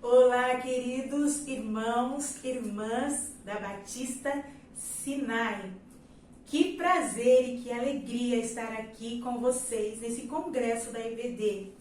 Olá, queridos irmãos e irmãs da Batista Sinai. Que prazer e que alegria estar aqui com vocês nesse congresso da EBD,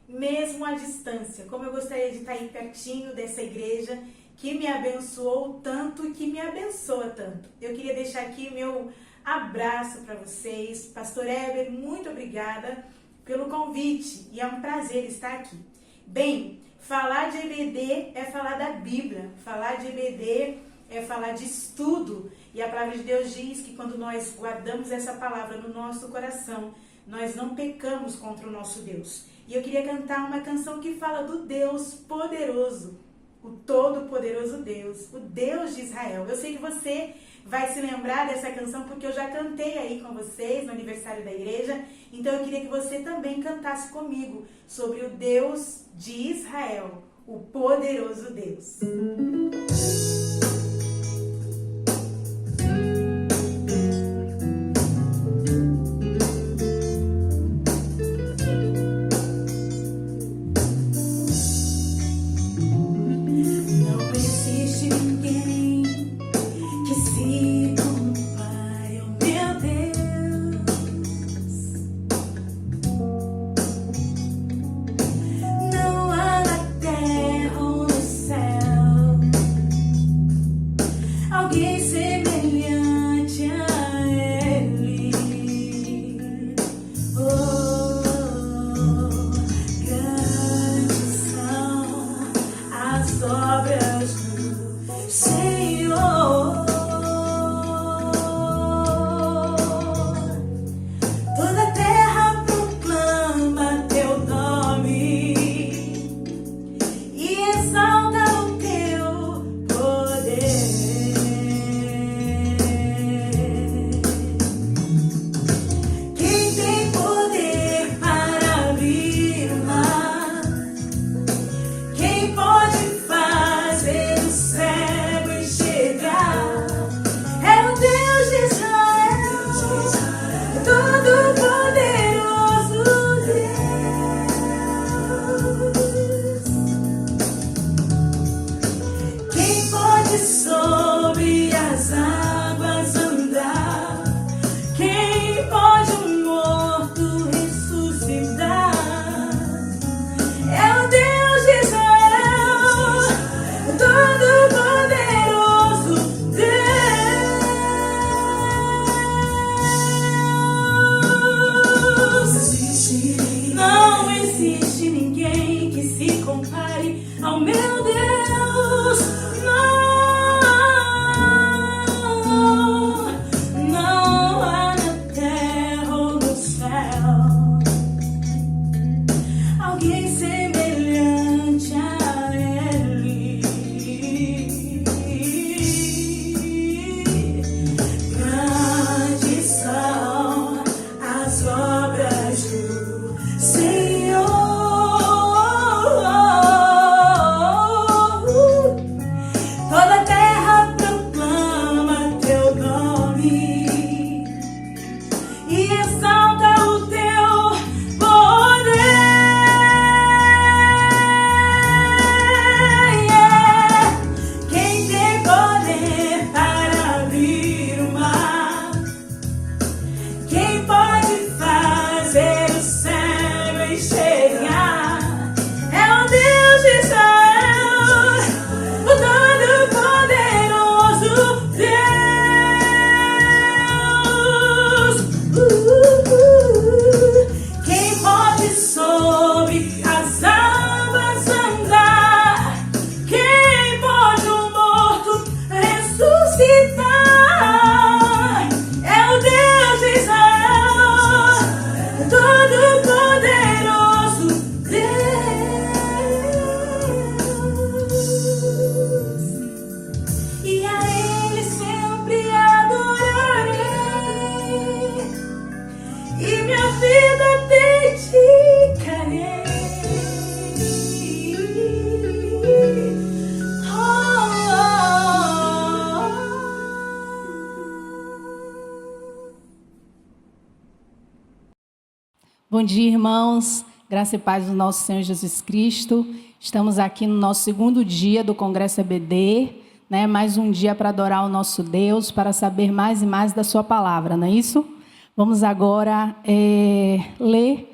mesmo à distância. Como eu gostaria de estar aí pertinho dessa igreja que me abençoou tanto e que me abençoa tanto. Eu queria deixar aqui meu abraço para vocês. Pastor Heber, muito obrigada pelo convite e é um prazer estar aqui. Bem, falar de EBD é falar da Bíblia, falar de EBD é falar de estudo. E a palavra de Deus diz que quando nós guardamos essa palavra no nosso coração, nós não pecamos contra o nosso Deus. E eu queria cantar uma canção que fala do Deus poderoso, o todo-poderoso Deus, o Deus de Israel. Eu sei que você vai se lembrar dessa canção porque eu já cantei aí com vocês no aniversário da igreja. Então eu queria que você também cantasse comigo sobre o Deus de Israel, o poderoso Deus. Bom dia, irmãos. Graça e paz do nosso Senhor Jesus Cristo. Estamos aqui no nosso segundo dia do Congresso EBD, né? Mais um dia para adorar o nosso Deus, para saber mais e mais da sua palavra, não é isso? Vamos agora ler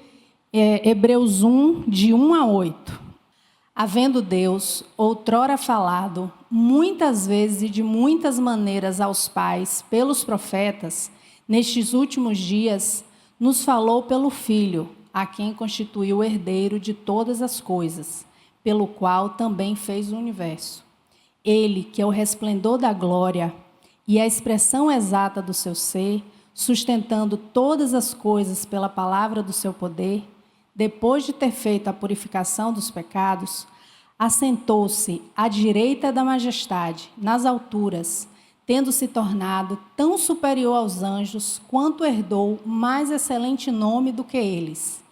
Hebreus 1, de 1 a 8. Havendo Deus, outrora falado, muitas vezes e de muitas maneiras aos pais, pelos profetas, nestes últimos dias, nos falou pelo Filho, a quem constituiu o herdeiro de todas as coisas, pelo qual também fez o universo. Ele, que é o resplendor da glória e a expressão exata do seu ser, sustentando todas as coisas pela palavra do seu poder, depois de ter feito a purificação dos pecados, assentou-se à direita da majestade, nas alturas, tendo se tornado tão superior aos anjos, quanto herdou mais excelente nome do que eles.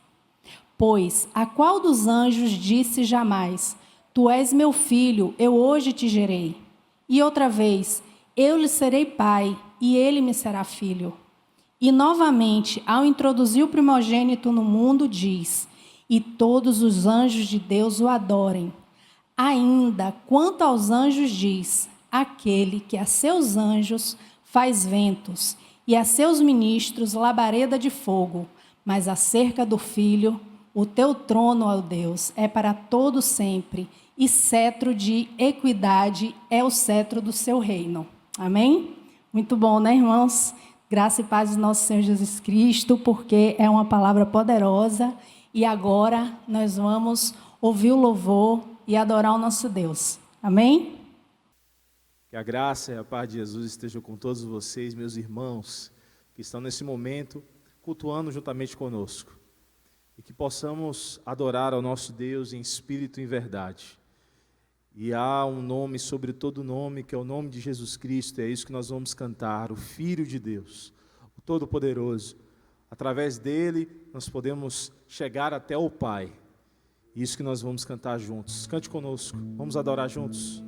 Pois, a qual dos anjos disse jamais, tu és meu filho, eu hoje te gerei? E outra vez, eu lhe serei pai, e ele me será filho. E novamente, ao introduzir o primogênito no mundo, diz, e todos os anjos de Deus o adorem. Ainda, quanto aos anjos diz, aquele que a seus anjos faz ventos, e a seus ministros labareda de fogo, mas acerca do Filho, o teu trono, ó Deus, é para todo sempre, e cetro de equidade é o cetro do seu reino. Amém? Muito bom, né, irmãos? Graça e paz do nosso Senhor Jesus Cristo, porque é uma palavra poderosa. E agora nós vamos ouvir o louvor e adorar o nosso Deus. Amém? Que a graça e a paz de Jesus estejam com todos vocês, meus irmãos, que estão nesse momento cultuando juntamente conosco. E que possamos adorar ao nosso Deus em espírito e em verdade. E há um nome sobre todo nome, que é o nome de Jesus Cristo, é isso que nós vamos cantar, o Filho de Deus, o Todo-Poderoso. Através dele, nós podemos chegar até o Pai. Isso que nós vamos cantar juntos. Cante conosco, vamos adorar juntos.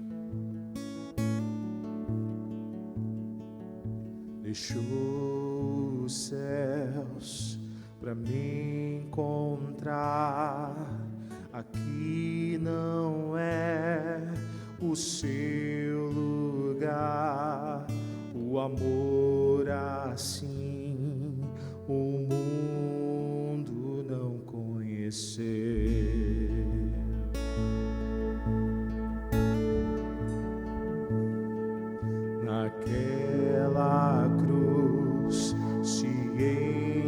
Deixou os céus para me encontrar. Aqui não é o seu lugar, o amor assim o mundo não conheceu. Naquela cruz se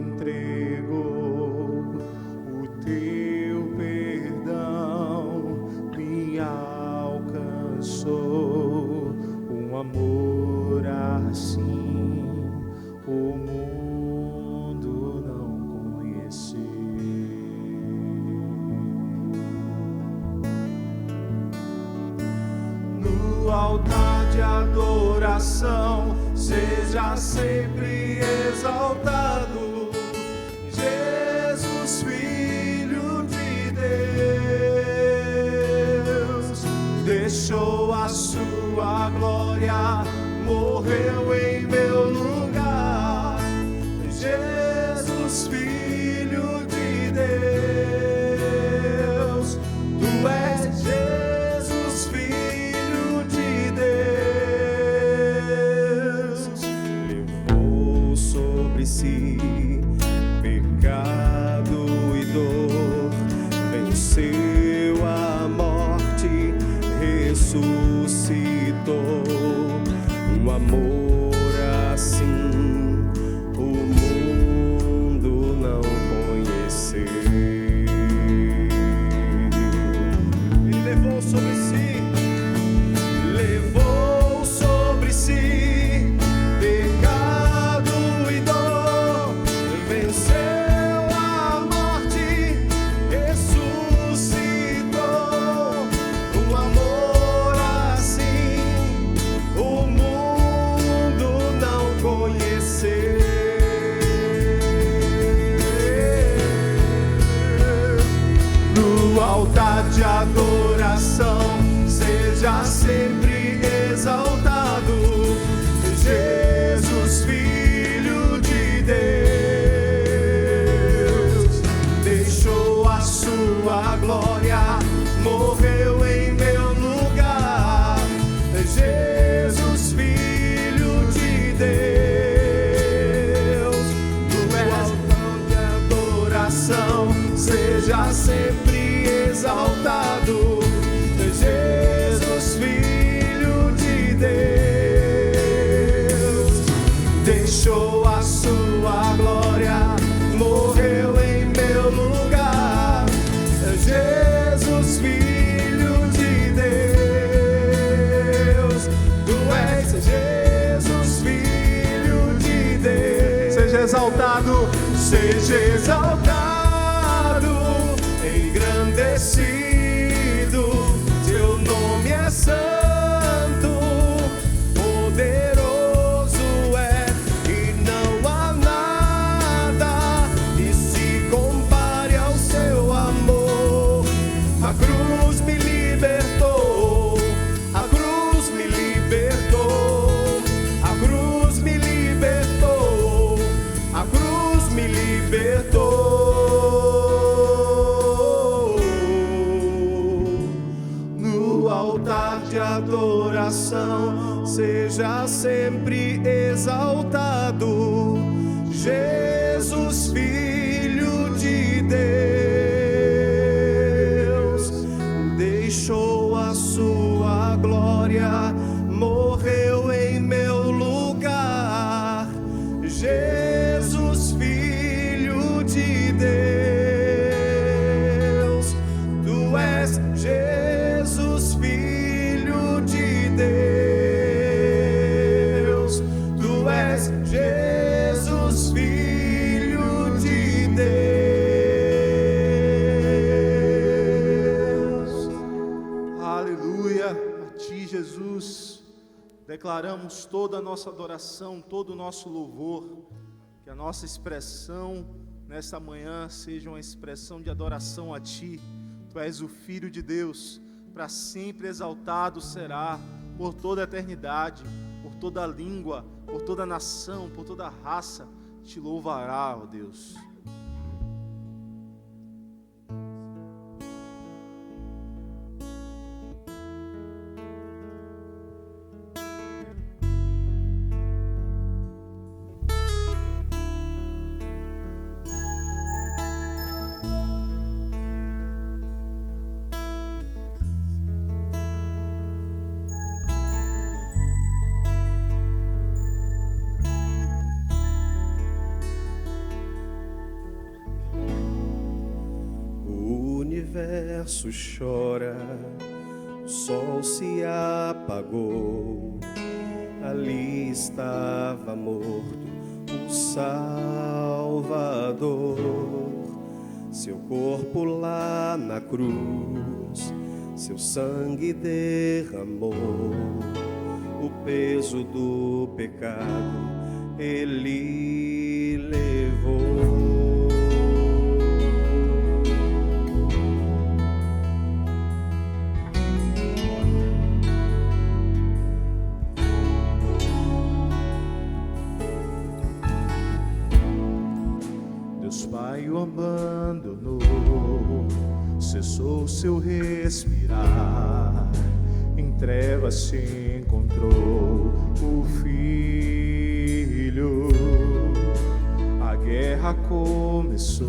entregou, o teu perdão me alcançou, um amor assim o mundo não conheceu. No altar de adoração seja sempre exaltado Jesus, Filho de Deus. Deixou a sua glória, morreu em meu lugar. Jesus, Filho de Deus. Tu és Jesus, Filho de Deus. Levou sobre si pecado e dor, venceu a morte, ressuscitou. Um amor assim o mundo não conheceu. Ele levou sobre si pecado e dor, venceu a morte, ressuscitou. Um amor assim o mundo não conheceu. No altar de adoração seja sempre exaltado Jesus, Filho de Deus. Deixou a a sua glória, morreu em meu lugar. Jesus, Filho de Deus, no altar de adoração, seja sempre exaltado. Jesus, Filho de Deus, deixou a sua glória, morreu em meu lugar. Jesus, Filho de Deus, tu és Jesus, Filho de Deus. Seja exaltado, engrandecido, teu nome é santo, poderoso é, e não há nada que se compare ao seu amor. A cruz me libertou, a cruz me libertou, a cruz me libertou, a cruz me libertou. No altar de adoração, seja sempre exaltado. Jesus, Filho de Deus, deixou a sua glória, morreu em meu lugar. Jesus, Filho de Deus, tu és Jesus, Filho de Deus, tu és Jesus, Filho de Deus. Aleluia, a Ti, Jesus, declaramos toda a nossa adoração, todo o nosso louvor, que a nossa expressão nesta manhã seja uma expressão de adoração a Ti. Tu és o Filho de Deus, para sempre exaltado será, por toda a eternidade, por toda a língua, por toda a nação, por toda a raça, te louvará, ó Deus. O universo chora, o sol se apagou, ali estava morto o Salvador. Seu corpo lá na cruz, seu sangue derramou, o peso do pecado ele levou. Deus Pai o abandonou, cessou seu respirar, em trevas se encontrou o Filho. A guerra começou,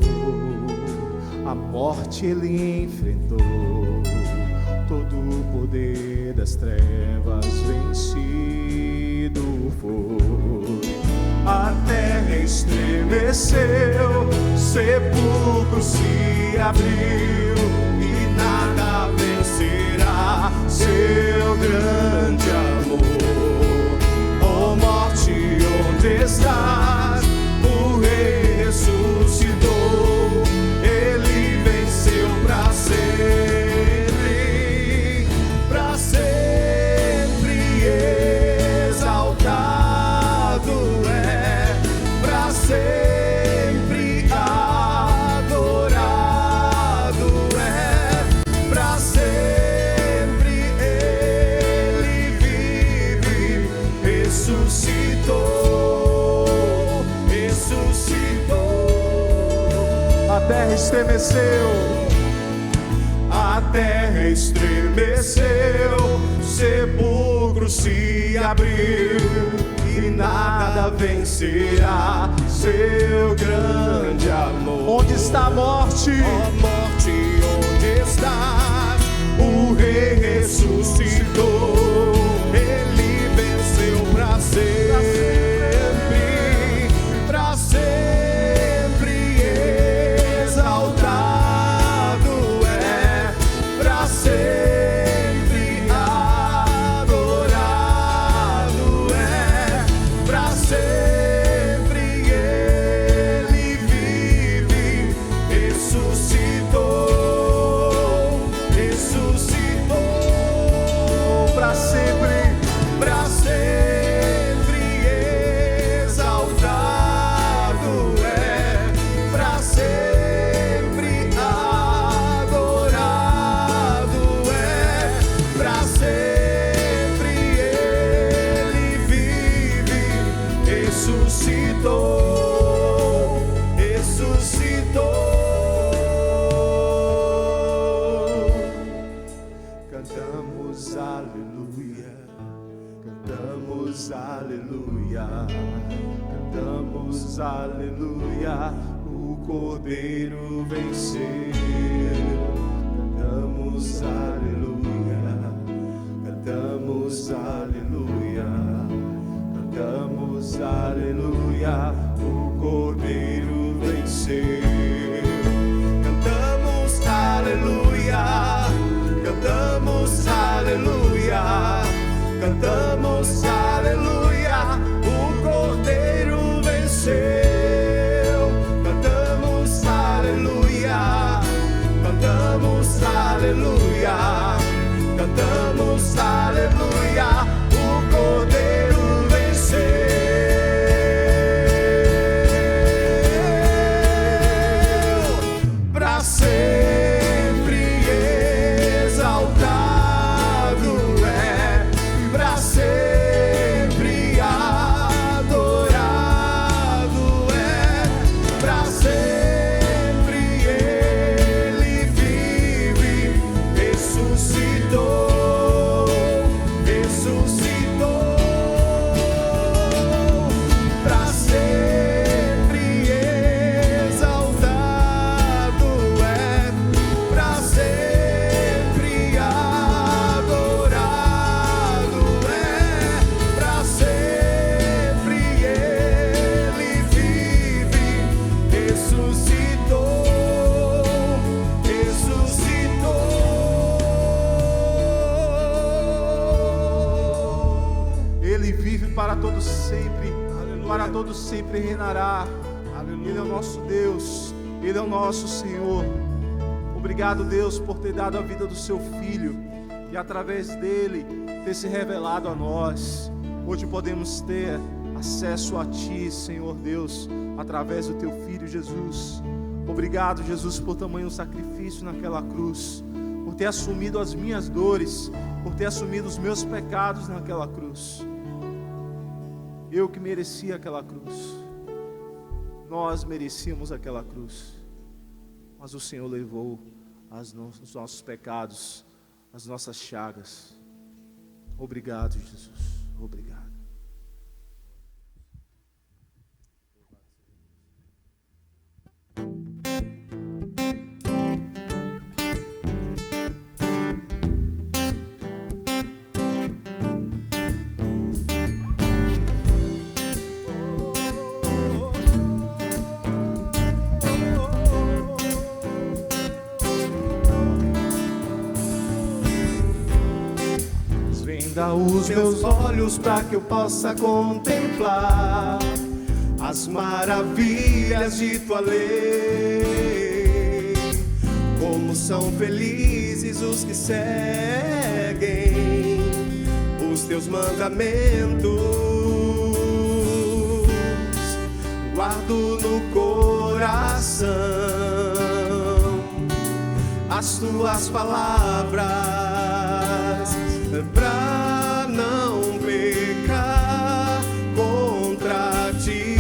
a morte ele enfrentou, todo o poder das trevas vencido foi. A terra estremeceu, sepulcro se abriu, e nada vencerá seu grande amor. Ó morte, onde estás? O Rei ressuscitou, ele venceu para sempre, para sempre exaltado é, para sempre adorado estremeceu, a terra estremeceu, sepulcro se abriu, e nada vencerá seu grande amor. Onde está a morte? Ó morte, onde estás? O Rei ressuscitou, Ele venceu para sempre, para sempre exaltado é, para sempre adorado é, para sempre Ele vive, ressuscitou, ressuscitou, para sempre exaltado é, para sempre adorado é, para sempre Ele vive, ressuscitou, ressuscitou. Cantamos aleluia, cantamos aleluia, cantamos aleluia, o Cordeiro venceu. Cantamos aleluia, cantamos aleluia, cantamos aleluia, o Cordeiro venceu. Cantamos aleluia, cantamos aleluia, cantamos aleluia, o Cordeiro venceu. Cantamos aleluia, cantamos aleluia, cantamos aleluia, o Cordeiro venceu. Para sempre exaltado é, para sempre adorado é, para sempre Ele vive, ressuscitou, ressuscitou, para sempre exaltado é, para sempre adorado é, para sempre Ele vive, ressuscitou, ressuscitou. Ele vive para todo sempre, para todo sempre reinará. Ele é o nosso Deus, Ele é o nosso Senhor. Obrigado, Deus, por ter dado a vida do seu Filho e através dele ter se revelado a nós. Hoje podemos ter acesso a Ti, Senhor Deus, através do Teu Filho Jesus. Obrigado, Jesus, por tamanho sacrifício naquela cruz, por ter assumido as minhas dores, por ter assumido os meus pecados naquela cruz. Eu que merecia aquela cruz, nós merecíamos aquela cruz, mas o Senhor levou os nossos pecados, as nossas chagas. Obrigado, Jesus, obrigado. Desvenda os meus olhos para que eu possa contemplar as maravilhas de tua lei. Como são felizes os que seguem os teus mandamentos. Guardo no coração as tuas palavras pra não pecar contra ti.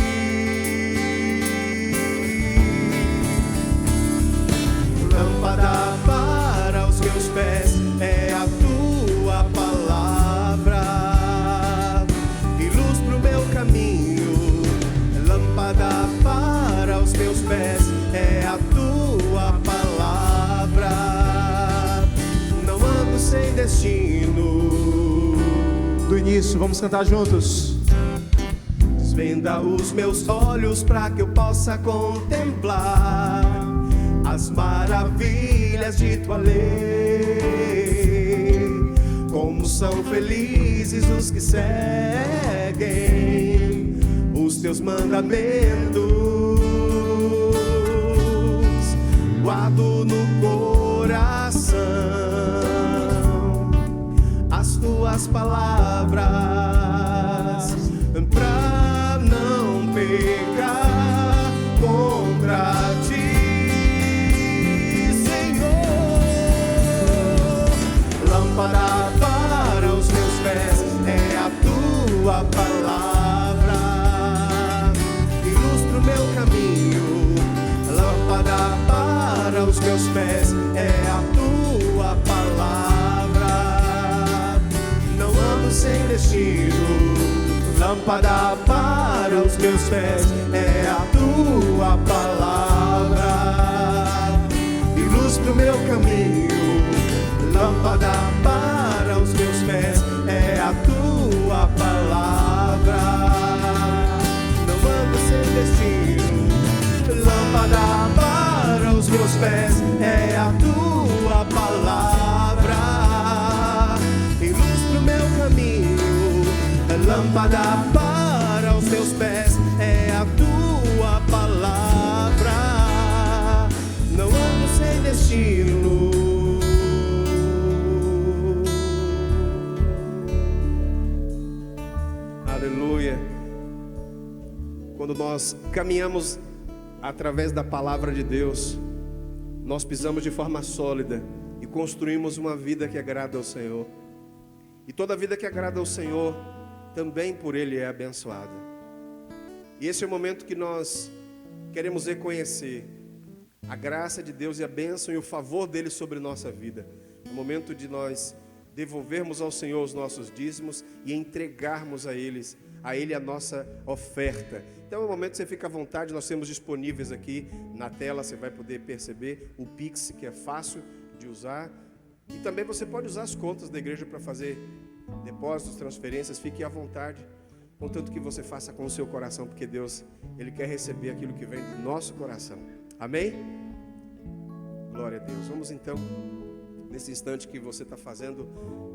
isso, vamos cantar juntos. Desvenda os meus olhos para que eu possa contemplar as maravilhas de tua lei. Como são felizes os que seguem os teus mandamentos. Guardo no coração as tuas palavras pra não pecar contra ti, Senhor. Lâmpada para os meus pés é a tua palavra e luz pro meu caminho. Lâmpada para os meus pés é a tua palavra, não ando sem destino. Lâmpada para os meus pés é a tua palavra e luz pro meu caminho. Lâmpada para os meus pés é a tua palavra, não ando sem destino. Lâmpada para os meus pés é a tua palavra e luz pro meu caminho. Lâmpada para os meus pés é a tua palavra, não ando sem destino. Aleluia. Quando nós caminhamos através da palavra de Deus, nós pisamos de forma sólida e construímos uma vida que agrada ao Senhor. E toda vida que agrada ao Senhor, também por Ele é abençoada. E esse é o momento que nós queremos reconhecer a graça de Deus e a bênção e o favor dEle sobre nossa vida. É o momento de nós devolvermos ao Senhor os nossos dízimos e entregarmos a Ele a nossa oferta. Então é o momento que você fica à vontade, nós temos disponíveis aqui na tela, você vai poder perceber o Pix, que é fácil de usar. E também você pode usar as contas da igreja para fazer depósitos, transferências, fique à vontade, contanto que você faça com o seu coração, porque Deus, Ele quer receber aquilo que vem do nosso coração. Amém? Glória a Deus. Vamos então, nesse instante que você está fazendo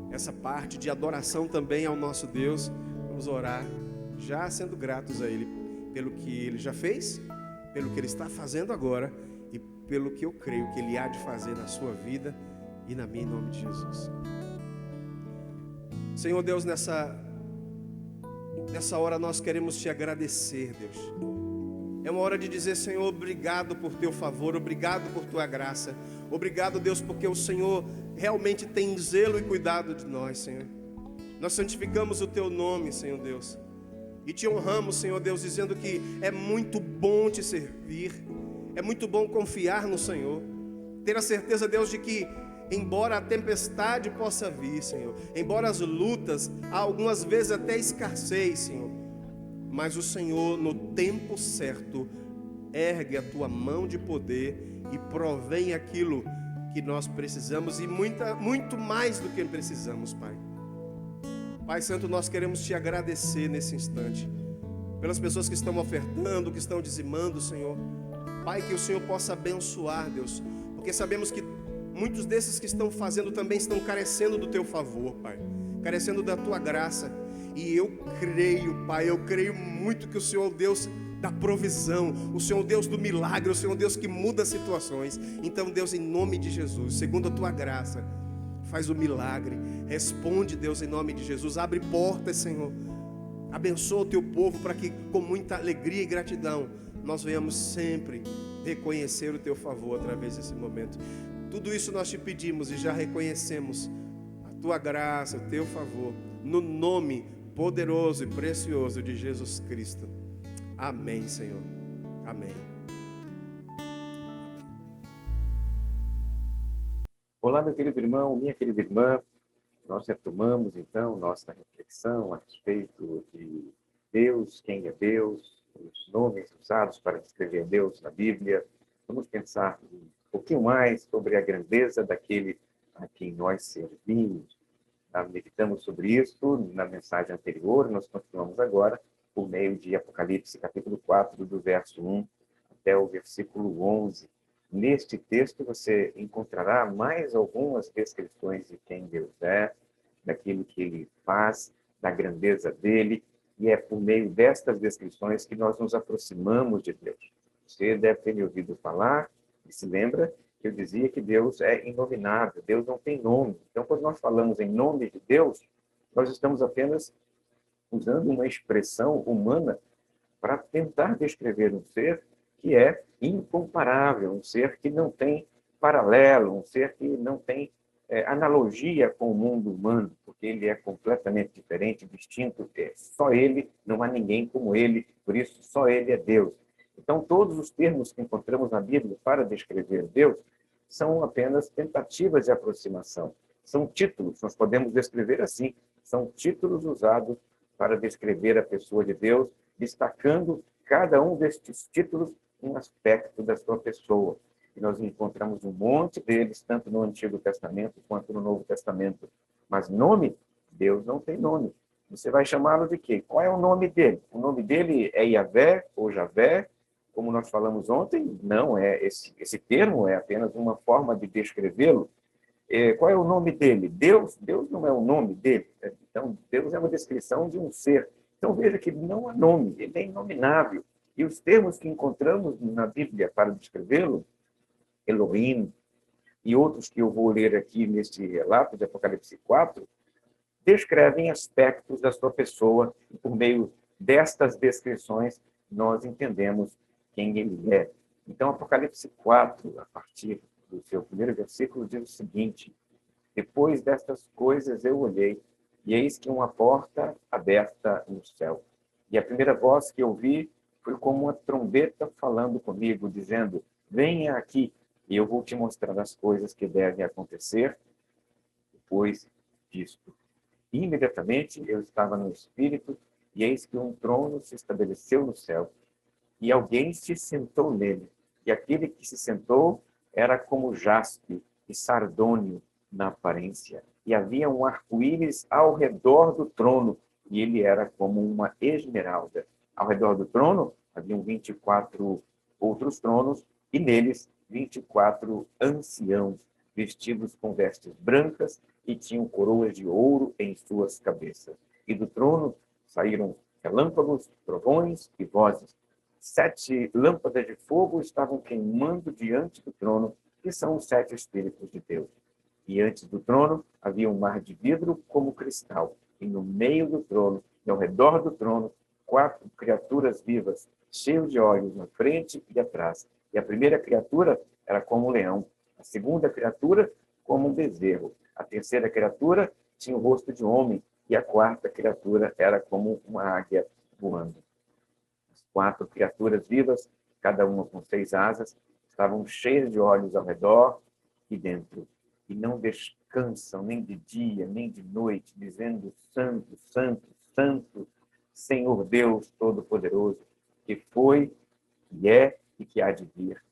essa parte de adoração também ao nosso Deus, vamos orar, já sendo gratos a Ele, pelo que Ele já fez, pelo que Ele está fazendo agora, e pelo que eu creio que Ele há de fazer na sua vida e na minha, em nome de Jesus. Senhor Deus, nessa hora nós queremos Te agradecer, Deus. É uma hora de dizer, Senhor, obrigado por Teu favor, obrigado por Tua graça. Obrigado, Deus, porque o Senhor realmente tem zelo e cuidado de nós, Senhor. Nós santificamos o Teu nome, Senhor Deus, e Te honramos, Senhor Deus, dizendo que é muito bom Te servir, é muito bom confiar no Senhor, ter a certeza, Deus, de que embora a tempestade possa vir, Senhor, embora as lutas, algumas vezes até escassez, Senhor, mas o Senhor, no tempo certo, ergue a Tua mão de poder e provém aquilo que nós precisamos e muito mais do que precisamos, Pai. Pai Santo, nós queremos Te agradecer nesse instante, pelas pessoas que estão ofertando, que estão dizimando, Senhor. Pai, que o Senhor possa abençoar, Deus, porque sabemos que muitos desses que estão fazendo também estão carecendo do Teu favor, Pai, carecendo da Tua graça. E eu creio, Pai, eu creio muito que o Senhor é o Deus da provisão, o Senhor é o Deus do milagre, o Senhor é o Deus que muda situações. Então, Deus, em nome de Jesus, segundo a Tua graça, faz o milagre. Responde, Deus, em nome de Jesus. Abre portas, Senhor. Abençoa o Teu povo para que, com muita alegria e gratidão, nós venhamos sempre reconhecer o Teu favor através desse momento. Tudo isso nós Te pedimos e já reconhecemos a Tua graça, o Teu favor, no nome poderoso e precioso de Jesus Cristo. Amém, Senhor. Amém. Olá, meu querido irmão, minha querida irmã. Nós retomamos, então, nossa reflexão a respeito de Deus, quem é Deus, os nomes usados para descrever Deus na Bíblia. Vamos pensar um pouquinho mais sobre a grandeza daquele a quem nós servimos, meditamos sobre isso na mensagem anterior, nós continuamos agora por meio de Apocalipse, capítulo 4, do verso 1 até o versículo 11. Neste texto você encontrará mais algumas descrições de quem Deus é, daquilo que Ele faz, da grandeza dEle, e é por meio destas descrições que nós nos aproximamos de Deus. Você deve ter me ouvido falar, e se lembra que eu dizia que Deus é inominável, Deus não tem nome. Então, quando nós falamos em nome de Deus, nós estamos apenas usando uma expressão humana para tentar descrever um ser que é incomparável, um ser que não tem paralelo, um ser que não tem analogia com o mundo humano, porque ele é completamente diferente, distinto, só ele, não há ninguém como ele, por isso só ele é Deus. Então, todos os termos que encontramos na Bíblia para descrever Deus são apenas tentativas de aproximação, são títulos, nós podemos descrever assim, são títulos usados para descrever a pessoa de Deus, destacando cada um destes títulos um aspecto da sua pessoa. E nós encontramos um monte deles, tanto no Antigo Testamento quanto no Novo Testamento. Mas nome, Deus não tem nome. Você vai chamá-lo de quê? Qual é o nome dele? O nome dele é Yahvé ou Javé, como nós falamos ontem? Não, esse termo é apenas uma forma de descrevê-lo. Qual é o nome dele? Deus não é o nome dele. Então, Deus é uma descrição de um ser. Então, veja que não há nome, ele é inominável. E os termos que encontramos na Bíblia para descrevê-lo, Elohim, e outros que eu vou ler aqui neste relato de Apocalipse 4, descrevem aspectos da sua pessoa, e por meio destas descrições, nós entendemos quem ele é. Então, Apocalipse 4, a partir do seu primeiro versículo, diz o seguinte: depois destas coisas eu olhei, e eis que uma porta aberta no céu. E a primeira voz que eu vi foi como uma trombeta falando comigo, dizendo: venha aqui, e eu vou te mostrar as coisas que devem acontecer depois disto. E, imediatamente eu estava no Espírito, e eis que um trono se estabeleceu no céu, e alguém se sentou nele. E aquele que se sentou era como jaspe e sardônio na aparência. E havia um arco-íris ao redor do trono, e ele era como uma esmeralda. Ao redor do trono haviam 24 outros tronos, e neles 24 anciãos, vestidos com vestes brancas, e tinham coroas de ouro em suas cabeças. E do trono saíram relâmpagos, trovões e vozes. 7 lâmpadas de fogo estavam queimando diante do trono, que são os 7 Espíritos de Deus. E antes do trono havia um mar de vidro como cristal, e no meio do trono, e ao redor do trono, 4 criaturas vivas, cheias de olhos na frente e atrás. E a primeira criatura era como um leão, a segunda criatura como um bezerro, a terceira criatura tinha o rosto de homem, e a quarta criatura era como uma águia voando. As 4 criaturas vivas, cada uma com 6 asas, estavam cheias de olhos ao redor e dentro, e não descansam nem de dia, nem de noite, dizendo: Santo, Santo, Santo, Senhor Deus Todo-Poderoso, que foi, que é e que há de vir.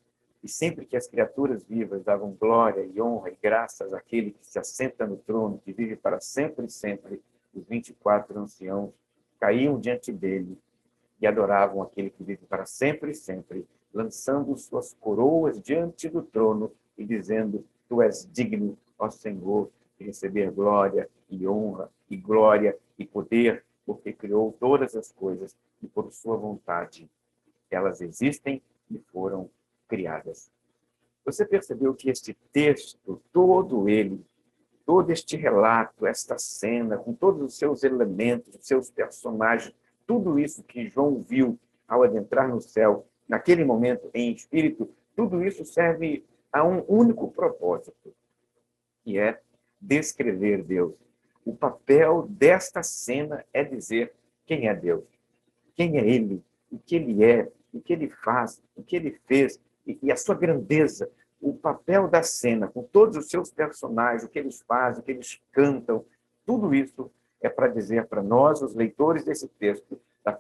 E sempre que as criaturas vivas davam glória e honra e graças àquele que se assenta no trono, que vive para sempre e sempre, os 24 anciãos caíam diante dele e adoravam aquele que vive para sempre e sempre, lançando suas coroas diante do trono e dizendo: Tu és digno, ó Senhor, de receber glória e honra e glória e poder, porque criou todas as coisas e por sua vontade elas existem e foram criadas. Você percebeu que este texto, todo ele, todo este relato, esta cena, com todos os seus elementos, os seus personagens, tudo isso que João viu ao adentrar no céu, naquele momento em espírito, tudo isso serve a um único propósito, que é descrever Deus. O papel desta cena é dizer quem é Deus, quem é Ele, o que Ele é, o que Ele faz, o que Ele fez e a sua grandeza. O papel da cena, com todos os seus personagens, o que eles fazem, o que eles cantam, tudo isso é para dizer para nós, os leitores desse texto, da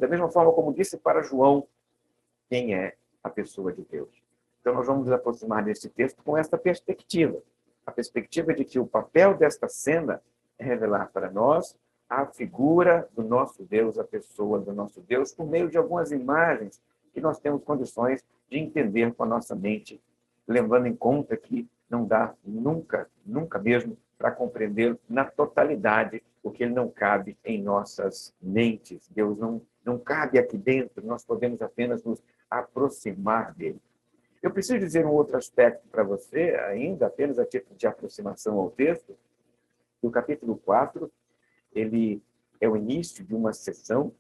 mesma forma como disse para João, quem é a pessoa de Deus. Então, nós vamos nos aproximar desse texto com esta perspectiva. A perspectiva de que o papel desta cena é revelar para nós a figura do nosso Deus, a pessoa do nosso Deus, por meio de algumas imagens que nós temos condições de entender com a nossa mente, levando em conta que não dá nunca, nunca mesmo, para compreender na totalidade o que ele não cabe em nossas mentes. Deus não cabe aqui dentro, nós podemos apenas nos aproximar dele. Eu preciso dizer um outro aspecto para você, ainda apenas a título de aproximação ao texto. O capítulo 4, ele é o início de uma sessão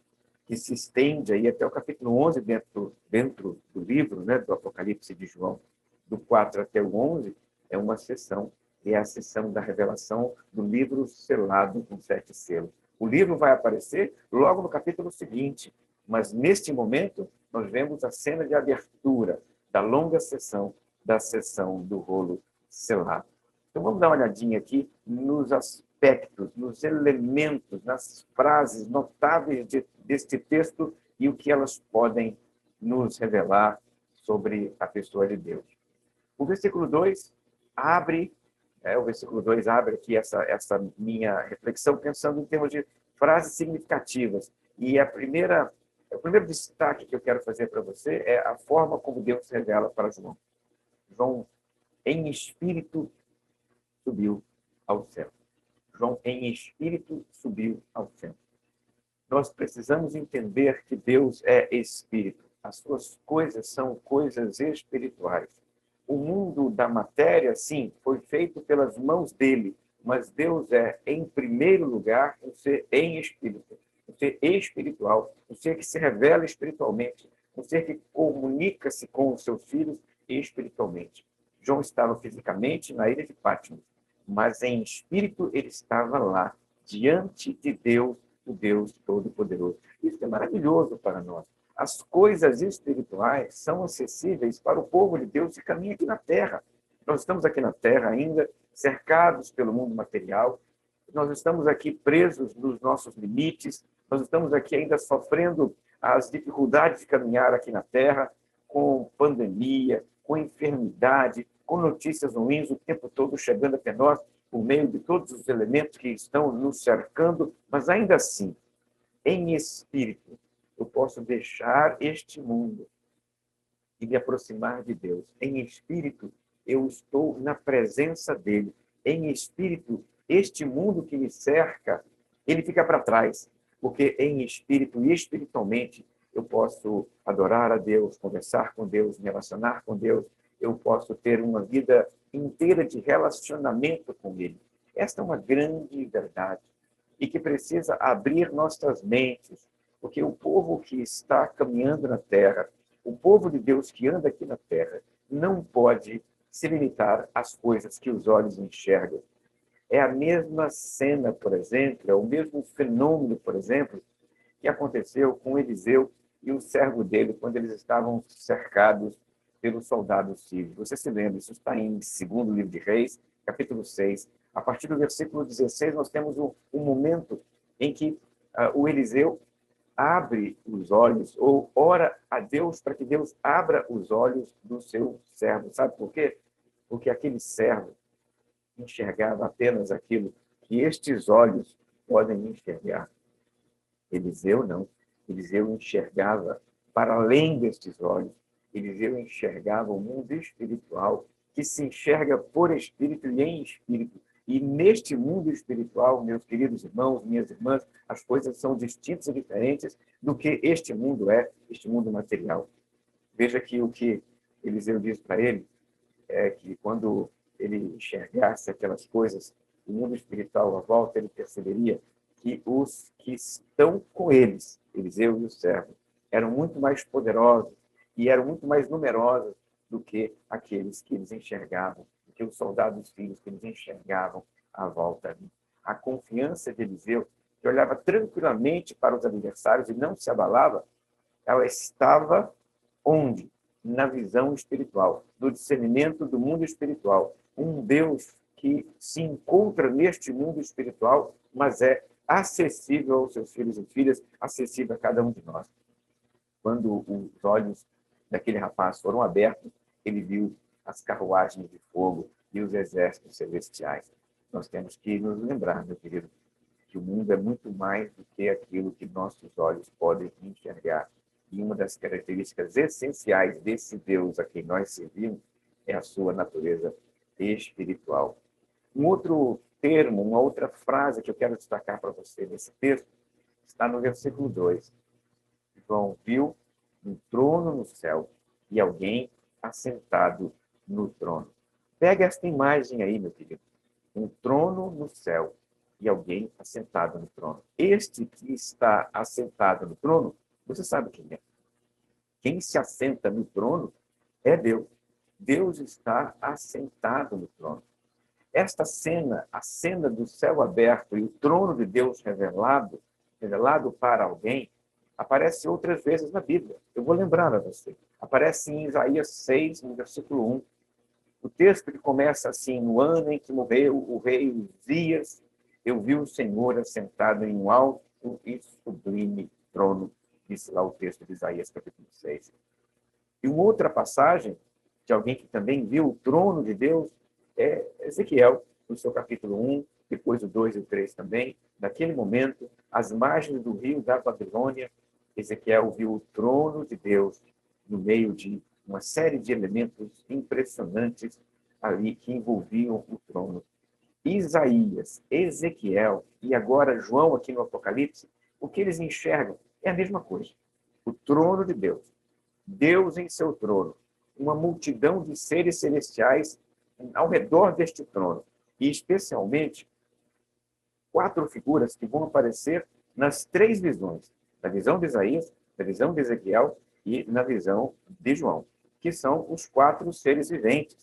que se estende aí até o capítulo 11 dentro do livro, né, do Apocalipse de João. Do 4 até o 11 é uma sessão, e é a sessão da revelação do livro selado com 7 selos. O livro vai aparecer logo no capítulo seguinte, mas neste momento nós vemos a cena de abertura da longa sessão, da sessão do rolo selado. Então vamos dar uma olhadinha aqui nos aspectos, nos elementos, nas frases notáveis deste texto e o que elas podem nos revelar sobre a pessoa de Deus. O versículo 2 abre aqui essa minha reflexão pensando em termos de frases significativas. E o primeiro destaque que eu quero fazer para você é a forma como Deus se revela para João. João, em espírito, subiu ao céu. João, em espírito, subiu ao céu. Nós precisamos entender que Deus é espírito. As suas coisas são coisas espirituais. O mundo da matéria, sim, foi feito pelas mãos dele, mas Deus é, em primeiro lugar, um ser em espírito, um ser espiritual, um ser que se revela espiritualmente, um ser que comunica-se com os seus filhos espiritualmente. João estava fisicamente na ilha de Patmos, mas em espírito ele estava lá, diante de Deus, o Deus Todo-Poderoso. Isso é maravilhoso para nós. As coisas espirituais são acessíveis para o povo de Deus que caminha aqui na Terra. Nós estamos aqui na Terra ainda cercados pelo mundo material, nós estamos aqui presos nos nossos limites, nós estamos aqui ainda sofrendo as dificuldades de caminhar aqui na Terra, com pandemia, com enfermidade, com notícias ruins o tempo todo chegando até nós, por meio de todos os elementos que estão nos cercando, mas ainda assim, em espírito, eu posso deixar este mundo e me aproximar de Deus. Em espírito, eu estou na presença dele. Em espírito, este mundo que me cerca, ele fica para trás, porque em espírito e espiritualmente eu posso adorar a Deus, conversar com Deus, me relacionar com Deus, eu posso ter uma vida inteira de relacionamento com ele. Esta é uma grande verdade e que precisa abrir nossas mentes, porque o povo que está caminhando na terra, o povo de Deus que anda aqui na terra, não pode se limitar às coisas que os olhos enxergam. É a mesma cena, por exemplo, é o mesmo fenômeno, por exemplo, que aconteceu com Eliseu e o servo dele quando eles estavam cercados pelos soldados sírios. Você se lembra, isso está em 2º livro de Reis, capítulo 6. A partir do versículo 16, nós temos um momento em que o Eliseu abre os olhos, ou ora a Deus para que Deus abra os olhos do seu servo. Sabe por quê? Porque aquele servo enxergava apenas aquilo que estes olhos podem enxergar. Eliseu não. Eliseu enxergava para além destes olhos. Eliseu enxergava o mundo espiritual, que se enxerga por espírito e em espírito. E neste mundo espiritual, meus queridos irmãos, minhas irmãs, as coisas são distintas e diferentes do que este mundo é, este mundo material. Veja que o que Eliseu diz para ele é que quando ele enxergasse aquelas coisas, o mundo espiritual à volta, ele perceberia que os que estão com eles, Eliseu e o servo, eram muito mais poderosos e eram muito mais numerosos do que aqueles que eles enxergavam, do que os soldados filhos que eles enxergavam à volta ali. A confiança de Eliseu, que olhava tranquilamente para os adversários e não se abalava, ela estava onde? Na visão espiritual, no discernimento do mundo espiritual. Um Deus que se encontra neste mundo espiritual, mas é acessível aos seus filhos e filhas, acessível a cada um de nós. Quando os olhos daquele rapaz foram abertos, ele viu as carruagens de fogo e os exércitos celestiais. nós temos que nos lembrar, meu querido, que o mundo é muito mais do que aquilo que nossos olhos podem enxergar. E uma das características essenciais desse Deus a quem nós servimos é a sua natureza espiritual. Um outro termo, uma outra frase que eu quero destacar para você nesse texto está no versículo 2. João viu um trono no céu e alguém assentado no trono. Pega esta imagem aí, meu querido. Um trono no céu e alguém assentado no trono. Este que está assentado no trono, você sabe quem é. Quem se assenta no trono é Deus. Deus está assentado no trono. Esta cena, a cena do céu aberto e o trono de Deus revelado para alguém, aparece outras vezes na Bíblia. Eu vou lembrar a você. Aparece em Isaías 6, no versículo 1. O texto que começa assim: no ano em que morreu o rei Uzias, eu vi o Senhor assentado em um alto e sublime trono, disse lá o texto de Isaías, capítulo 6. E uma outra passagem de alguém que também viu o trono de Deus é Ezequiel, no seu capítulo 1, depois o 2 e o 3 também. Naquele momento, às margens do rio da Babilônia, Ezequiel viu o trono de Deus no meio de uma série de elementos impressionantes ali que envolviam o trono. Isaías, Ezequiel e agora João aqui no Apocalipse, o que eles enxergam é a mesma coisa. O trono de Deus, Deus em seu trono, uma multidão de seres celestiais ao redor deste trono, e especialmente 4 figuras que vão aparecer nas 3 visões, na visão de Isaías, na visão de Ezequiel e na visão de João, que são os 4 seres viventes.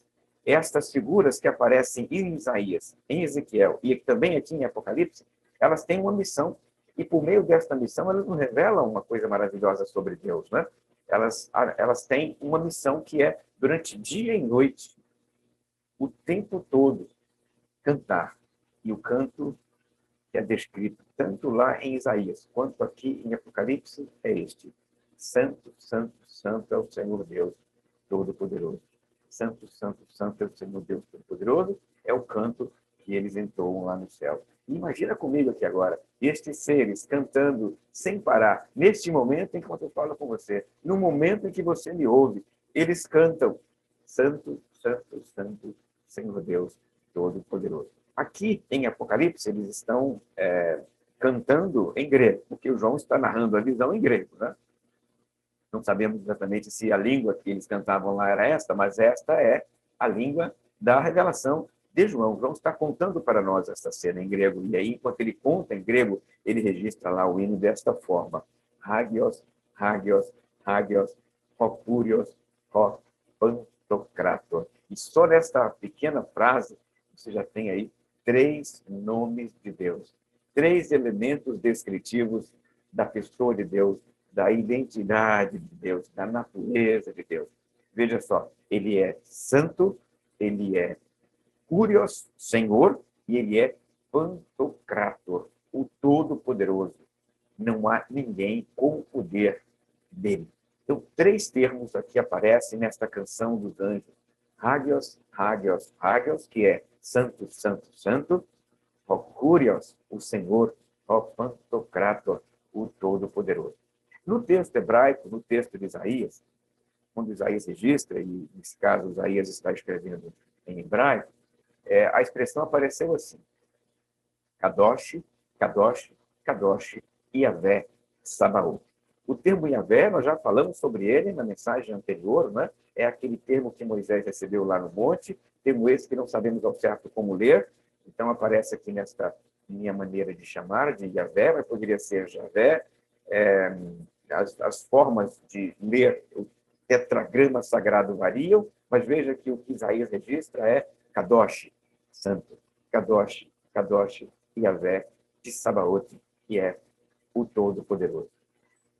Estas figuras que aparecem em Isaías, em Ezequiel e também aqui em Apocalipse, elas têm uma missão, e por meio desta missão elas nos revelam uma coisa maravilhosa sobre Deus, né? Elas têm uma missão que é, durante dia e noite, o tempo todo, cantar. E o canto que é descrito tanto lá em Isaías quanto aqui em Apocalipse é este: Santo, Santo, Santo é o Senhor Deus Todo-Poderoso. Santo, Santo, Santo é o Senhor Deus Todo-Poderoso, é o canto que eles entoam lá no céu. E imagina comigo aqui agora, estes seres cantando sem parar, neste momento enquanto eu falo com você, no momento em que você me ouve, eles cantam: Santo, Santo, Santo, Senhor Deus Todo-Poderoso. Aqui em Apocalipse eles estão cantando em grego, porque o João está narrando a visão em grego, né? Não sabemos exatamente se a língua que eles cantavam lá era esta, mas esta é a língua da revelação de João. João está contando para nós essa cena em grego, e aí, enquanto ele conta em grego, ele registra lá o hino desta forma: Hagios, Hagios, Hagios, Hokurios, Ho Pantocrator. E só nesta pequena frase, você já tem aí 3 nomes de Deus, 3 elementos descritivos da pessoa de Deus, da identidade de Deus, da natureza de Deus. Veja só, ele é santo, ele é Curios, Senhor, e ele é Pantocrator, o Todo-Poderoso. Não há ninguém com o poder dele. Então, 3 termos aqui aparecem nesta canção dos anjos: Hagios, Hagios, Hagios, que é Santo, Santo, Santo; Curios, o Senhor; Pantocrator, o Todo-Poderoso. No texto hebraico, no texto de Isaías, quando Isaías registra, e nesse caso Isaías está escrevendo em hebraico, a expressão apareceu assim: Kadosh, Kadosh, Kadosh, Yavé, Sabaoth. O termo Yavé, nós já falamos sobre ele na mensagem anterior, né? É aquele termo que Moisés recebeu lá no monte, termo esse que não sabemos ao certo como ler, então aparece aqui nesta minha maneira de chamar, de Yavé, mas poderia ser Javé. As formas de ler o tetragrama sagrado variam, mas veja que o que Isaías registra é Kadosh, santo; Kadosh, Kadosh, Yavé, de Sabaoth, que é o Todo-Poderoso.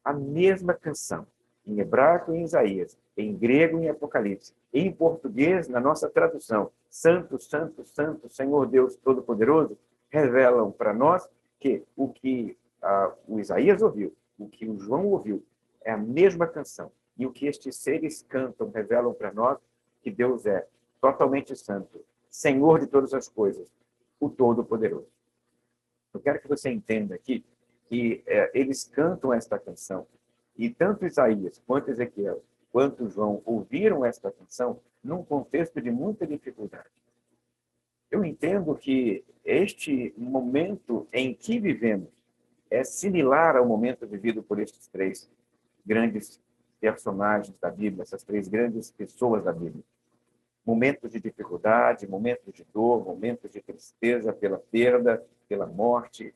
A mesma canção, em hebraico em Isaías, em grego em Apocalipse, em português, na nossa tradução, Santo, Santo, Santo, Senhor Deus Todo-Poderoso, revelam para nós que o que o Isaías ouviu, o que o João ouviu, é a mesma canção. E o que estes seres cantam revelam para nós que Deus é totalmente santo, Senhor de todas as coisas, o Todo-Poderoso. Eu quero que você entenda aqui que eles cantam esta canção, e tanto Isaías, quanto Ezequiel, quanto João ouviram esta canção num contexto de muita dificuldade. Eu entendo que este momento em que vivemos é similar ao momento vivido por estes três grandes personagens da Bíblia, essas três grandes pessoas da Bíblia. Momentos de dificuldade, momentos de dor, momentos de tristeza pela perda, pela morte,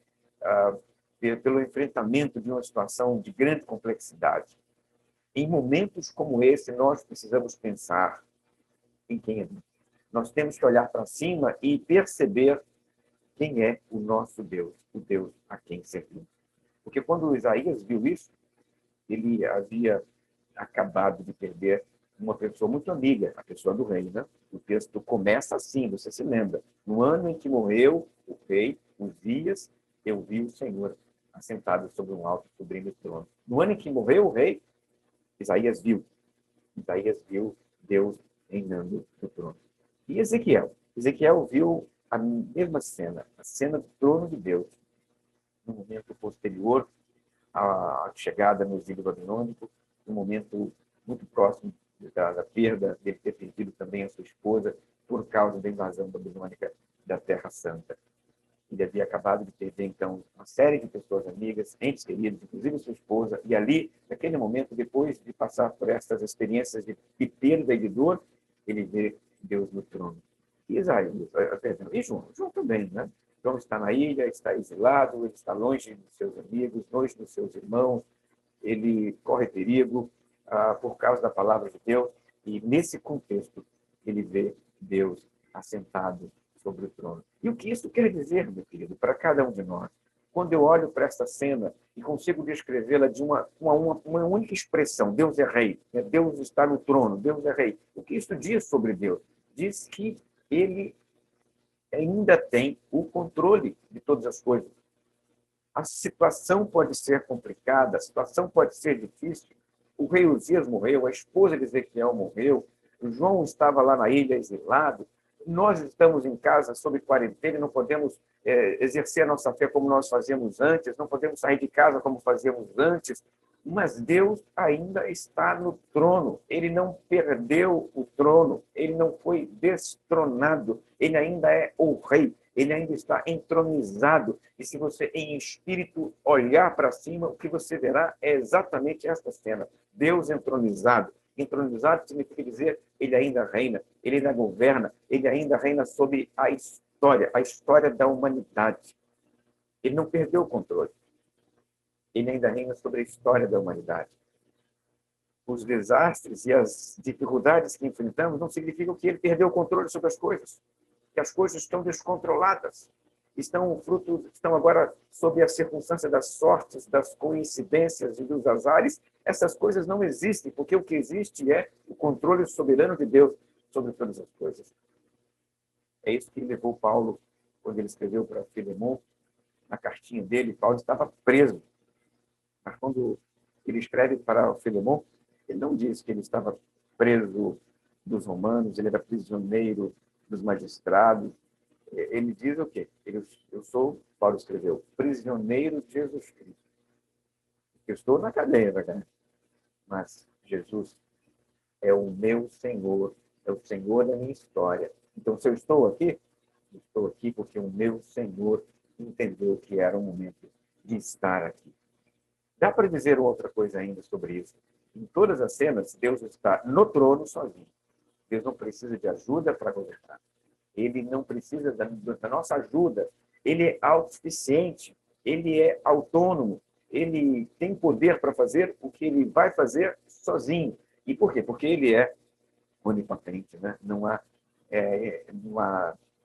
pelo enfrentamento de uma situação de grande complexidade. Em momentos como esse, nós precisamos pensar em quem é Deus. Nós temos que olhar para cima e perceber quem é o nosso Deus, o Deus a quem servimos. Porque quando Isaías viu isso, ele havia acabado de perder uma pessoa muito amiga, a pessoa do rei, né? O texto começa assim, você se lembra. No ano em que morreu o rei Uzias, eu vi o Senhor assentado sobre um alto e sublime trono. No ano em que morreu o rei, Isaías viu Deus reinando no trono. E Ezequiel viu a mesma cena, a cena do trono de Deus, no momento posterior à chegada no exílio babilônico, um momento muito próximo da perda, dele ter perdido também a sua esposa por causa da invasão babilônica da Terra Santa. Ele havia acabado de perder, então, uma série de pessoas amigas, entes queridos, inclusive sua esposa, e ali, naquele momento, depois de passar por essas experiências de perda e de dor, ele vê Deus no trono. E Isaías, e João também, né? João está na ilha, está exilado, ele está longe dos seus amigos, longe dos seus irmãos, ele corre perigo por causa da palavra de Deus, e nesse contexto ele vê Deus assentado sobre o trono. E o que isso quer dizer, meu querido, para cada um de nós? Quando eu olho para essa cena e consigo descrevê-la de uma única expressão, Deus é rei, né? Deus está no trono, Deus é rei. O que isso diz sobre Deus? Diz que ele ainda tem o controle de todas as coisas. A situação pode ser complicada, a situação pode ser difícil. O rei Uzias morreu, a esposa de Ezequiel morreu, o João estava lá na ilha exilado, nós estamos em casa sob quarentena e não podemos exercer a nossa fé como nós fazíamos antes, não podemos sair de casa como fazíamos antes, mas Deus ainda está no trono, ele não perdeu o trono, ele não foi destronado, ele ainda é o rei, ele ainda está entronizado. E se você, em espírito, olhar para cima, o que você verá é exatamente esta cena. Deus entronizado. Entronizado significa dizer, ele ainda reina, ele ainda governa, ele ainda reina sobre a história da humanidade. Ele não perdeu o controle. Ele ainda reina sobre a história da humanidade. Os desastres e as dificuldades que enfrentamos não significam que ele perdeu o controle sobre as coisas, que as coisas estão descontroladas, estão agora sob a circunstância das sortes, das coincidências e dos azares. Essas coisas não existem, porque o que existe é o controle soberano de Deus sobre todas as coisas. É isso que levou Paulo, quando ele escreveu para Filemon, na cartinha dele, Paulo estava preso. Mas quando ele escreve para Filemon, ele não diz que ele estava preso dos romanos, ele era prisioneiro dos magistrados. Ele diz o quê? Eu sou, Paulo escreveu, prisioneiro de Jesus Cristo. Eu estou na cadeia, verdade? Mas Jesus é o meu Senhor, é o Senhor da minha história. Então, se eu estou aqui porque o meu Senhor entendeu que era o momento de estar aqui. Dá para dizer outra coisa ainda sobre isso. Em todas as cenas, Deus está no trono sozinho. Deus não precisa de ajuda para governar. Ele não precisa da nossa ajuda. Ele é autossuficiente. Ele é autônomo. Ele tem poder para fazer o que ele vai fazer sozinho. E por quê? Porque ele é onipotente, né? Não há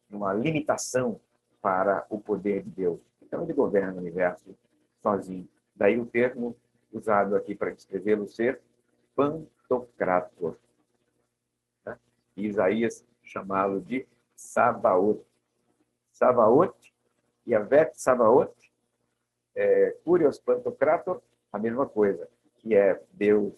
uma limitação para o poder de Deus. Então, ele governa o universo sozinho. Daí o termo usado aqui para descrevê-lo ser Pantocrator. Né? E Isaías chamá-lo de Sabaoth. Sabaoth, Yavet Sabaoth, Curios Pantocrator, a mesma coisa, que é Deus,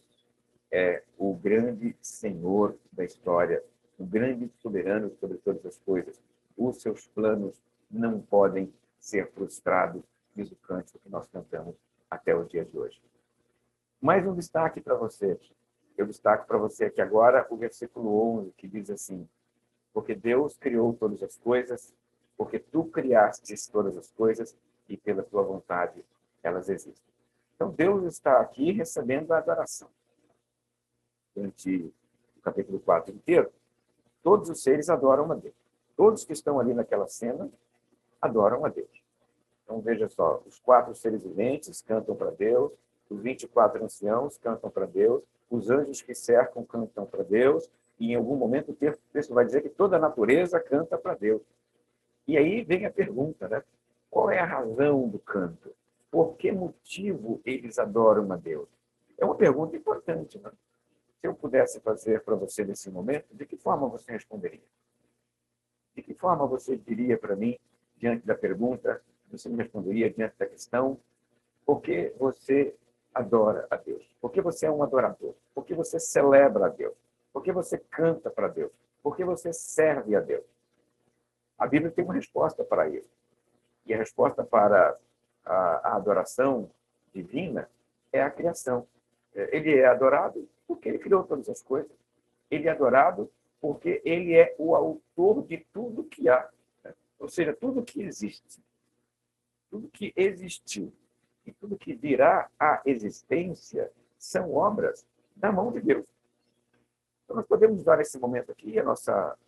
é o grande Senhor da história, o grande soberano sobre todas as coisas. Os seus planos não podem ser frustrados, diz o cântico que nós cantamos até o dia de hoje. Mais um destaque para você. Eu destaco para você aqui agora o versículo 11, que diz assim: porque Deus criou todas as coisas, porque tu criastes todas as coisas e pela tua vontade elas existem. Então Deus está aqui recebendo a adoração. Durante o capítulo 4 inteiro, todos os seres adoram a Deus. Todos que estão ali naquela cena adoram a Deus. Então veja só, os 4 seres viventes cantam para Deus, os 24 anciãos cantam para Deus, os anjos que cercam cantam para Deus, e em algum momento o texto vai dizer que toda a natureza canta para Deus. E aí vem a pergunta, né? Qual é a razão do canto? Por que motivo eles adoram a Deus? É uma pergunta importante, né? Se eu pudesse fazer para você nesse momento, de que forma você responderia? De que forma você diria para mim, diante da pergunta, você me responderia diante da questão, por que você adora a Deus? Por que você é um adorador? Por que você celebra a Deus? Por que você canta para Deus? Por que você serve a Deus? A Bíblia tem uma resposta para isso. E a resposta para a adoração divina é a criação. Ele é adorado porque ele criou todas as coisas. Ele é adorado porque ele é o autor de tudo que há. Ou seja, tudo que existe, tudo que existiu e tudo que virá à existência são obras da mão de Deus. Então, nós podemos usar esse momento aqui, a nossa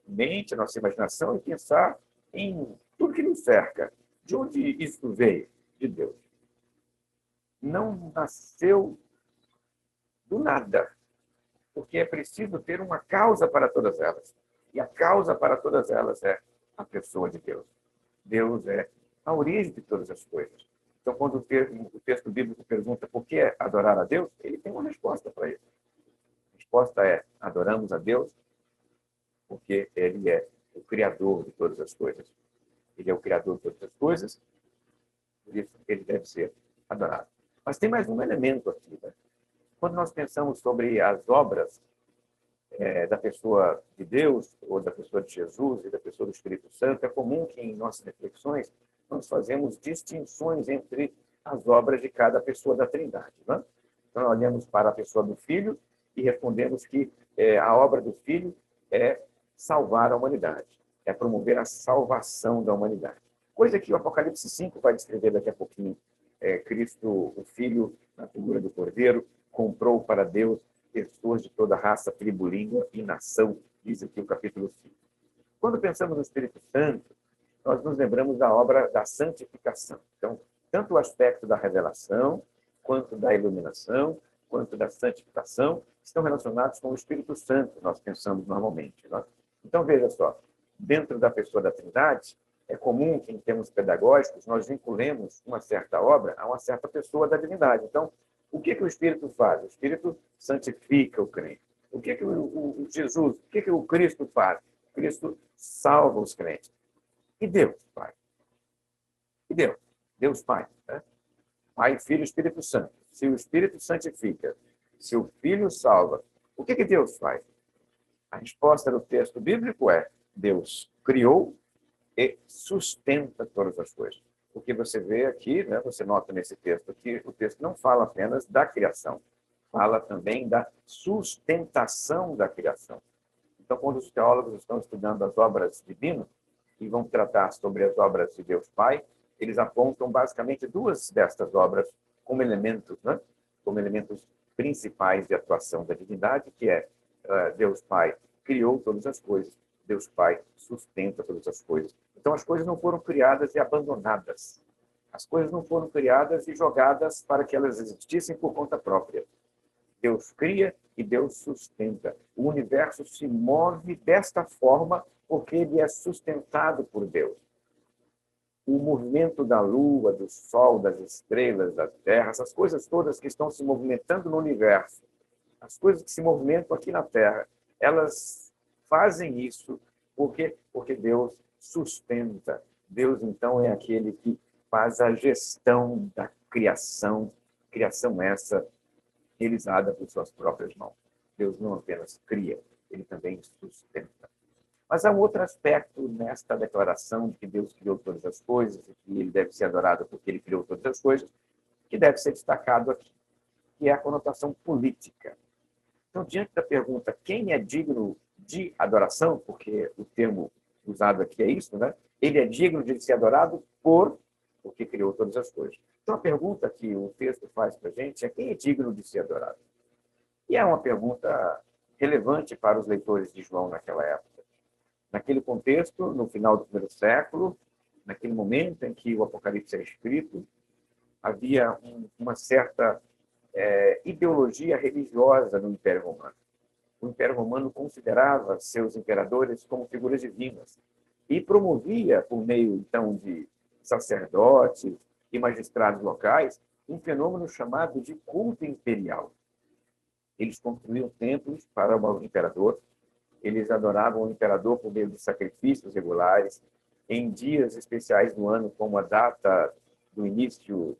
mente, a nossa imaginação, e pensar em tudo que nos cerca. De onde isso veio? De Deus. Não nasceu do nada, porque é preciso ter uma causa para todas elas. E a causa para todas elas é a pessoa de Deus. Deus é a origem de todas as coisas. Então, quando o texto bíblico pergunta por que adorar a Deus, ele tem uma resposta para isso. A resposta é: adoramos a Deus porque ele é o Criador de todas as coisas. Ele é o Criador de todas as coisas, por isso ele deve ser adorado. Mas tem mais um elemento aqui, né? Quando nós pensamos sobre as obras da pessoa de Deus, ou da pessoa de Jesus e da pessoa do Espírito Santo, é comum que em nossas reflexões nós fazemos distinções entre as obras de cada pessoa da Trindade. Né? Então, olhamos para a pessoa do Filho e respondemos que a obra do Filho é salvar a humanidade, é promover a salvação da humanidade. Coisa que o Apocalipse 5 vai descrever daqui a pouquinho. Cristo, o Filho, na figura do Cordeiro, comprou para Deus pessoas de toda raça, tribo, língua e nação, diz aqui o capítulo 5. Quando pensamos no Espírito Santo, nós nos lembramos da obra da santificação. Então, tanto o aspecto da revelação, quanto da iluminação, quanto da santificação, estão relacionados com o Espírito Santo, nós pensamos normalmente. Né? Então, veja só, dentro da pessoa da Trindade, é comum que, em termos pedagógicos, nós vinculemos uma certa obra a uma certa pessoa da divindade. Então, o que o Espírito faz? O Espírito santifica o crente. O que o Jesus, o que o Cristo faz? O Cristo salva os crentes. E Deus, Pai? E Deus? Deus Pai. Né? Pai, Filho e Espírito Santo. Se o Espírito santifica, se o Filho salva, o que Deus faz? A resposta do texto bíblico é: Deus criou e sustenta todas as coisas. O que você vê aqui, né, você nota nesse texto que o texto não fala apenas da criação, fala também da sustentação da criação. Então, quando os teólogos estão estudando as obras divinas e vão tratar sobre as obras de Deus Pai, eles apontam basicamente duas destas obras como elementos, né, como elementos principais de atuação da divindade, que é Deus Pai criou todas as coisas, Deus Pai sustenta todas as coisas. Então, as coisas não foram criadas e abandonadas. As coisas não foram criadas e jogadas para que elas existissem por conta própria. Deus cria e Deus sustenta. O universo se move desta forma porque ele é sustentado por Deus. O movimento da lua, do sol, das estrelas, da terra, essas coisas todas que estão se movimentando no universo, as coisas que se movimentam aqui na terra, elas fazem isso porque Deus sustenta. Deus, então, é aquele que faz a gestão da criação essa realizada por suas próprias mãos. Deus não apenas cria, ele também sustenta. Mas há um outro aspecto nesta declaração de que Deus criou todas as coisas e que ele deve ser adorado porque ele criou todas as coisas, que deve ser destacado aqui, que é a conotação política. Então, diante da pergunta quem é digno de adoração, porque o termo usado aqui é isso, né? Ele é digno de ser adorado porque criou todas as coisas. Então, a pergunta que o texto faz para a gente é quem é digno de ser adorado? E é uma pergunta relevante para os leitores de João naquela época. Naquele contexto, no final do primeiro século, naquele momento em que o Apocalipse é escrito, havia uma certa ideologia religiosa no Império Romano. O Império Romano considerava seus imperadores como figuras divinas e promovia, por meio, então, de sacerdotes e magistrados locais, um fenômeno chamado de culto imperial. Eles construíam templos para o imperador, eles adoravam o imperador por meio de sacrifícios regulares, em dias especiais do ano, como a data do início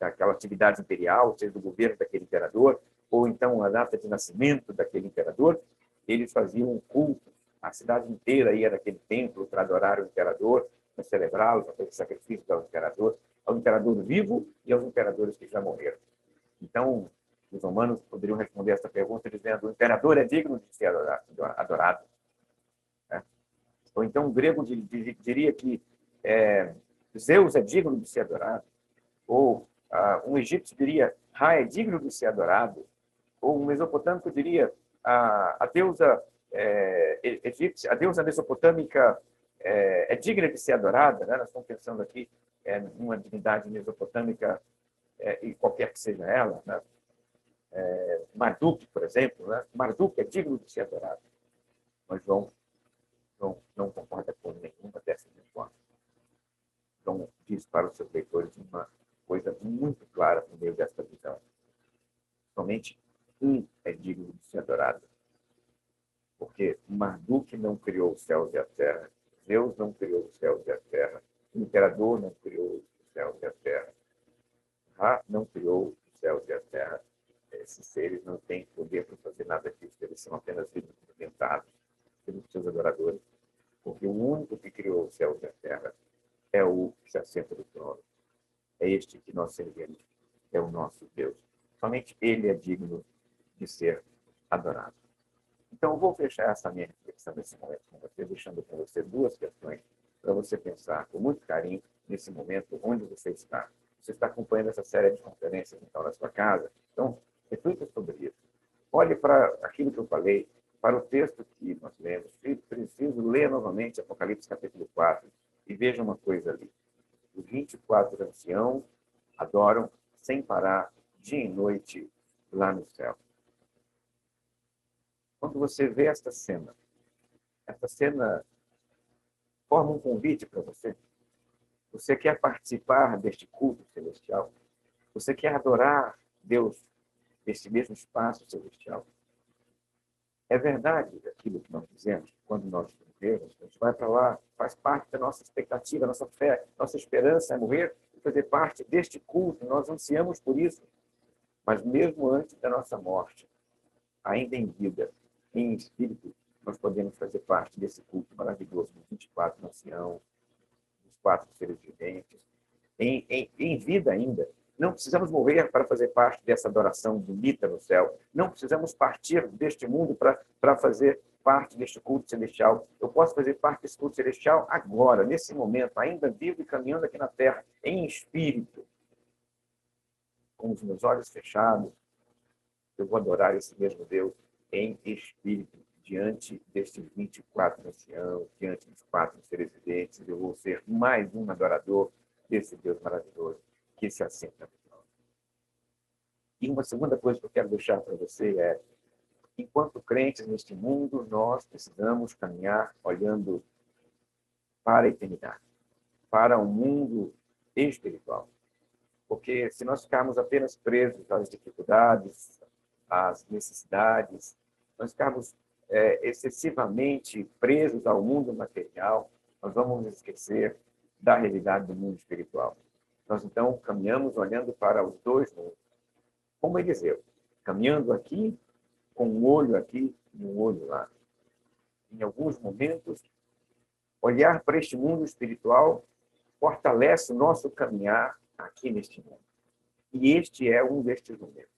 daquela atividade imperial, ou seja, do governo daquele imperador, ou então a data de nascimento daquele imperador, eles faziam um culto. A cidade inteira ia naquele templo para adorar o imperador, para celebrá-lo, para fazer sacrifício ao imperador vivo e aos imperadores que já morreram. Então, os romanos poderiam responder essa pergunta dizendo: o imperador é digno de ser adorado. Ou então, o grego diria que Zeus é digno de ser adorado. Ou um egípcio diria: Ra é digno de ser adorado. Ou um mesopotâmico diria: a deusa egípcia, a deusa mesopotâmica é digna de ser adorada. Né? Nós estamos pensando aqui numa divindade mesopotâmica, e qualquer que seja ela, né? Marduk, por exemplo, né? Marduk é digno de ser adorado. Mas João não concorda com nenhuma dessas respostas. João diz para os seus leitores uma coisa muito clara no meio desta visão. Somente um é digno de ser adorado. Porque Marduk não criou os céus e a terra, Deus não criou os céus e a terra, o imperador não criou os céus e a terra, Ra não criou os céus e a terra. Esses seres não têm poder para fazer nada disso, eles são apenas inventados pelos seus adoradores, porque o único que criou os céus e a terra é o que se assenta no trono. É este que nós servimos, é o nosso Deus. Somente ele é digno de ser adorado. Então, eu vou fechar essa minha reflexão nesse momento com você, deixando com você duas questões para você pensar com muito carinho nesse momento onde você está. Você está acompanhando essa série de conferências então na sua casa? Então, reflita sobre isso. Olhe para aquilo que eu falei, para o texto que nós lemos. Se preciso, ler novamente Apocalipse capítulo 4 e veja uma coisa ali. Os 24 anciãos adoram sem parar, dia e noite, lá no céu. Quando você vê esta cena forma um convite para você. Você quer participar deste culto celestial? Você quer adorar Deus nesse mesmo espaço celestial? É verdade aquilo que nós dizemos, quando nós morremos, a gente vai para lá, faz parte da nossa expectativa, nossa fé, nossa esperança é morrer e fazer parte deste culto, nós ansiamos por isso. Mas mesmo antes da nossa morte, ainda em vida, em espírito, nós podemos fazer parte desse culto maravilhoso dos 24 anciãos, dos 4 seres viventes, em vida ainda. Não precisamos morrer para fazer parte dessa adoração bonita no céu. Não precisamos partir deste mundo para fazer parte deste culto celestial. Eu posso fazer parte desse culto celestial agora, nesse momento, ainda vivo e caminhando aqui na terra, em espírito. Com os meus olhos fechados, eu vou adorar esse mesmo Deus em espírito, diante destes 24 anciãos, diante dos 4 seres viventes. Eu vou ser mais um adorador desse Deus maravilhoso que se assenta no trono. E uma segunda coisa que eu quero deixar para você é: enquanto crentes neste mundo, nós precisamos caminhar olhando para a eternidade, para o mundo espiritual. Porque se nós ficarmos apenas presos às dificuldades, às necessidades, nós ficarmos excessivamente presos ao mundo material, nós vamos esquecer da realidade do mundo espiritual. Nós, então, caminhamos olhando para os dois mundos, como Eliseu, caminhando aqui, com um olho aqui e um olho lá. em alguns momentos, olhar para este mundo espiritual fortalece o nosso caminhar aqui neste mundo. E este é um destes momentos.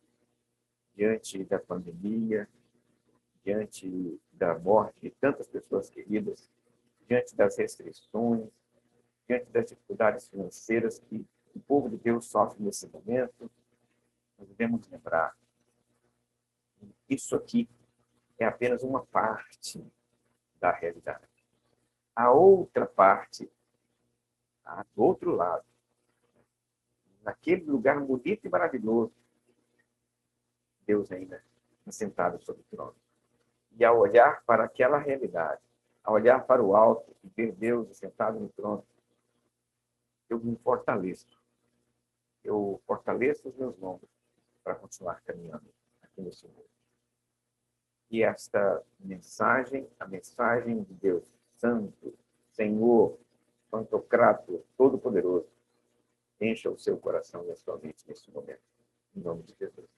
Diante da pandemia, diante da morte de tantas pessoas queridas, diante das restrições, diante das dificuldades financeiras que o povo de Deus sofre nesse momento, nós devemos lembrar que isso aqui é apenas uma parte da realidade. A outra parte, do outro lado, naquele lugar bonito e maravilhoso, Deus ainda está sentado sobre o trono. E ao olhar para aquela realidade, ao olhar para o alto e ver Deus sentado no trono, eu me fortaleço. Eu fortaleço os meus ombros para continuar caminhando aqui nesse mundo. E esta mensagem, a mensagem de Deus Santo, Senhor, Pantocrator, Todo-Poderoso, encha o seu coração e a sua mente nesse momento. Em nome de Jesus.